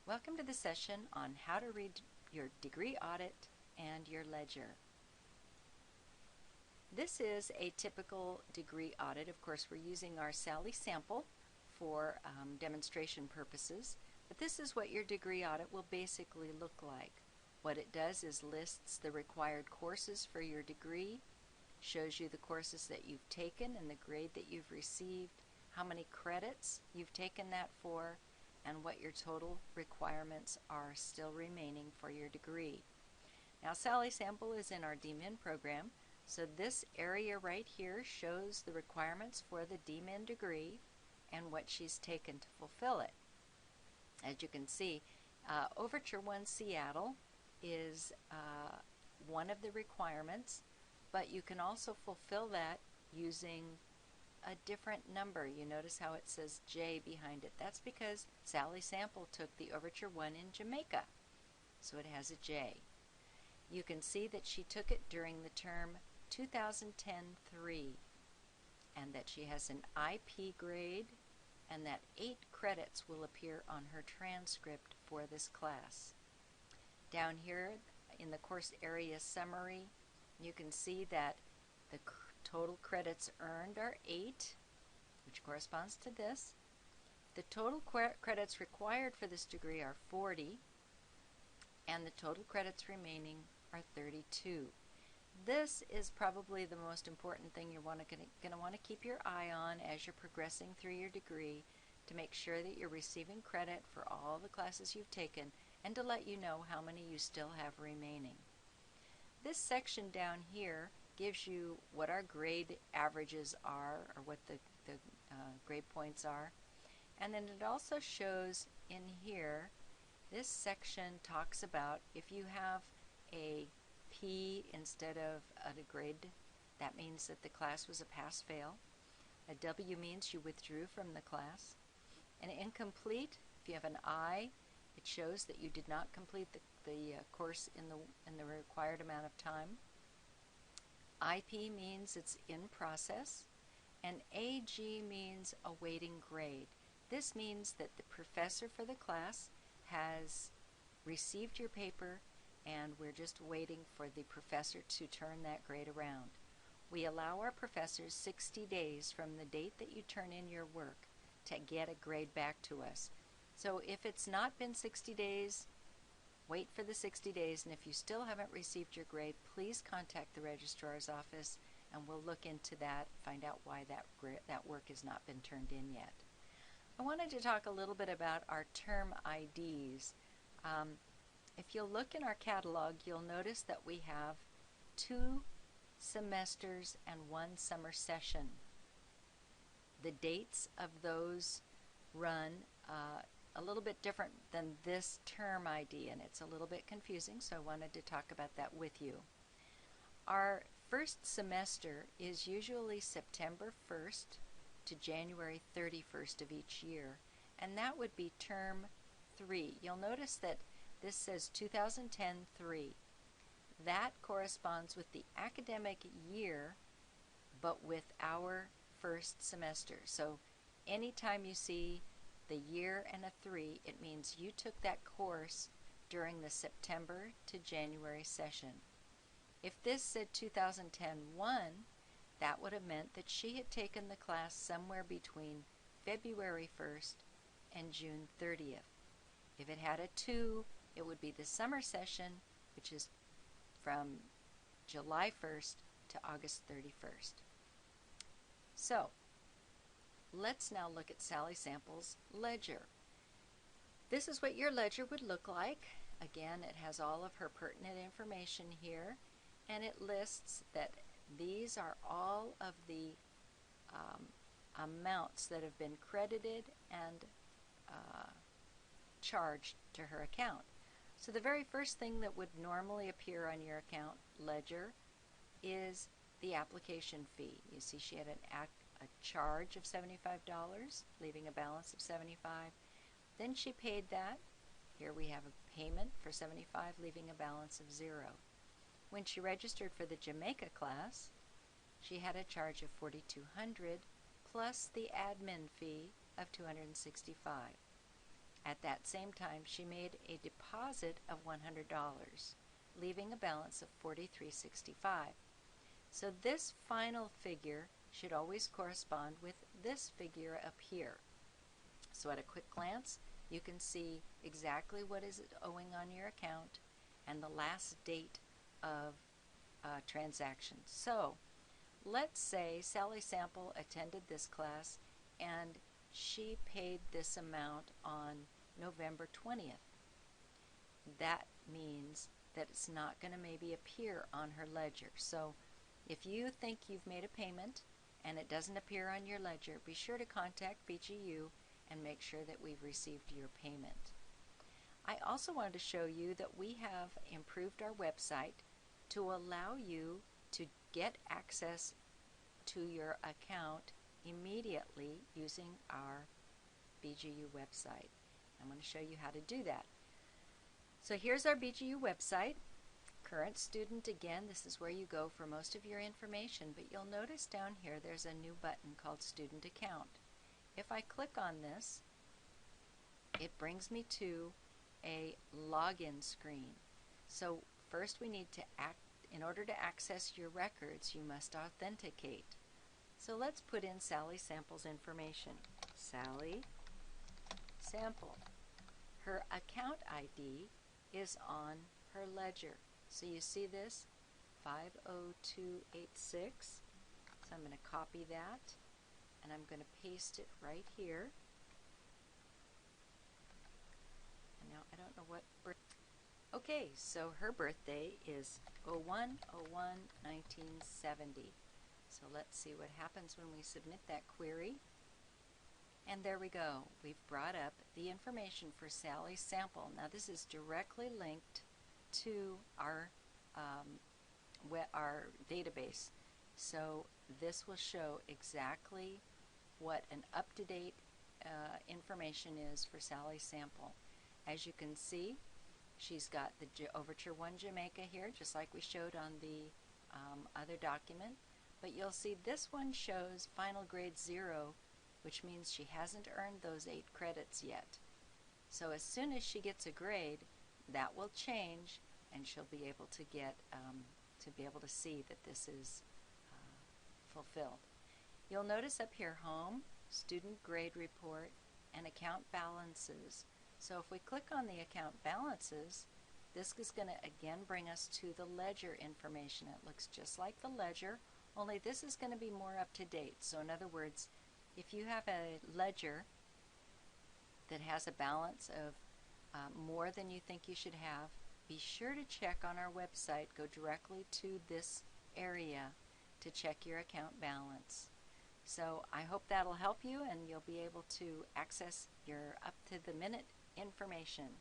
Welcome to the session on how to read your degree audit and your ledger. This is a typical degree audit. Of course, we're using our Sally sample for demonstration purposes, but this is what your degree audit will basically look like. What it does is lists the required courses for your degree, shows you the courses that you've taken and the grade that you've received, how many credits you've taken that for, and what your total requirements are still remaining for your degree. Now, Sally Sample is in our DMin program, so this area right here shows the requirements for the DMin degree and what she's taken to fulfill it. As you can see, Overture 1 Seattle is one of the requirements, but you can also fulfill that using a different number. You notice how it says J behind it. That's because Sally Sample took the Overture 1 in Jamaica, so it has a J. You can see that she took it during the term 2010-3 and that she has an IP grade and that 8 credits will appear on her transcript for this class. Down here in the course area summary, you can see that the total credits earned are 8, which corresponds to this. The total credits required for this degree are 40, and the total credits remaining are 32. This is probably the most important thing you're going to want to keep your eye on as you're progressing through your degree, to make sure that you're receiving credit for all the classes you've taken and to let you know how many you still have remaining. This section down here gives you what our grade averages are, or what the grade points are. And then it also shows in here, this section talks about if you have a P instead of a grade, that means that the class was a pass-fail. A W means you withdrew from the class. An incomplete, if you have an I, it shows that you did not complete the course in the required amount of time. IP means it's in process, and AG means awaiting grade. This means that the professor for the class has received your paper and we're just waiting for the professor to turn that grade around. We allow our professors 60 days from the date that you turn in your work to get a grade back to us. So if it's not been 60 days, wait for the 60 days, and if you still haven't received your grade, please contact the registrar's office and we'll look into that, find out why that work has not been turned in yet. I wanted to talk a little bit about our term IDs. If you'll look in our catalog, you'll notice that we have 2 semesters and 1 summer session. The dates of those run a little bit different than this term ID, and it's a little bit confusing, so I wanted to talk about that with you. Our first semester is usually September 1st to January 31st of each year, and that would be term 3. You'll notice that this says 2010-3. That corresponds with the academic year, but with our first semester. So anytime you see the year and a 3, it means you took that course during the September to January session. If this said 2010-1, that would have meant that she had taken the class somewhere between February 1st and June 30th. If it had a 2, it would be the summer session, which is from July 1st to August 31st. So, let's now look at Sally Sample's ledger. This is what your ledger would look like. Again, it has all of her pertinent information here, and it lists that these are all of the amounts that have been credited and charged to her account. So the very first thing that would normally appear on your account ledger is the application fee. You see she had a charge of $75, leaving a balance of $75. Then she paid that. Here we have a payment for $75, leaving a balance of $0. When she registered for the Jamaica class, she had a charge of $4,200 plus the admin fee of $265. At that same time, she made a deposit of $100, leaving a balance of $43.65. So this final figure should always correspond with this figure up here. So at a quick glance, you can see exactly what is owing on your account and the last date of transaction. So let's say Sally Sample attended this class and she paid this amount on November 20th. That means that it's not going to maybe appear on her ledger. So if you think you've made a payment and it doesn't appear on your ledger, be sure to contact BGU and make sure that we've received your payment. I also wanted to show you that we have improved our website to allow you to get access to your account immediately using our BGU website. I'm going to show you how to do that. So here's our BGU website. Current student, again, this is where you go for most of your information, but you'll notice down here there's a new button called Student Account. If I click on this, it brings me to a login screen. So first we need to in order to access your records, you must authenticate. So let's put in Sally Sample's information. Sally Sample. Her account ID is on her ledger. So you see this, 50286. So I'm going to copy that and I'm going to paste it right here. And now I don't know what okay, so her birthday is 01/01/1970. So let's see what happens when we submit that query. And there we go. We've brought up the information for Sally Sample. Now this is directly linked to our database. So this will show exactly what an up-to-date information is for Sally Sample. As you can see, she's got the Overture 1 Jamaica here, just like we showed on the other document. But you'll see this one shows final grade 0, which means she hasn't earned those 8 credits yet. So as soon as she gets a grade, that will change, and she'll be able to get to see that this is fulfilled. You'll notice up here home, student grade report, and account balances. So if we click on the account balances, this is going to again bring us to the ledger information. It looks just like the ledger, only this is going to be more up to date. So in other words, if you have a ledger that has a balance of more than you think you should have, be sure to check on our website. Go directly to this area to check your account balance. So I hope that'll help you and you'll be able to access your up-to-the-minute information.